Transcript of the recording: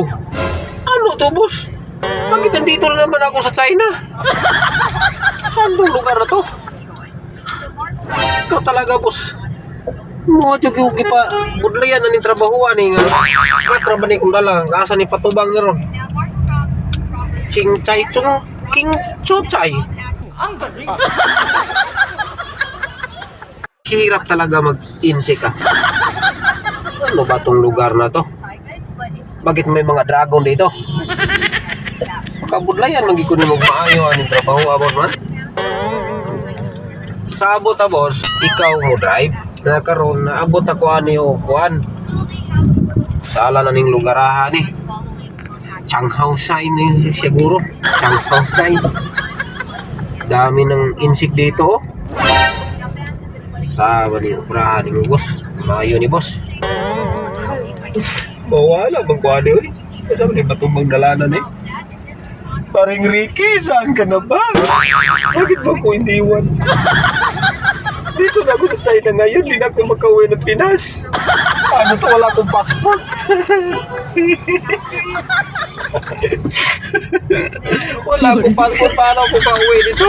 Oh, ano to, boss? Bakit nandito na naman ako sa China? Saan tong lugar na to? Ikaw talaga, boss. Mga tsugi-ugi pa. Budlayan na ni trabahuan eh nga. Trabaho ni kong dala. Kaasa ni patubang na ron. Ching chay chung king chu chay. Ang galing. Hirap talaga mag-insi ka. Ano ba tong lugar na to? Bakit may mga dragon dito? Kabudlayan magiging mo maayo aning trabaho abot man. Sa abot boss, ikaw mo drive. Na karon naabot ako ani o kuan. Sala na ning lugarahan ni. Changhao-sai ni siguro. Changhao-sai. Dami ng insik dito. Oh. Sa ni operahan ni boss. Maayo ni boss. Mawala bang kuan ni? Kasama ni patumbang dalanan eh. Paring Ricky, saan ka na ba? Bakit ba ko hindi iwan? Dito na ako sa China ngayon, hindi na ako makauwi ng Pinas. Ano to, wala akong passport. Wala akong passport, paano ako pauwi dito?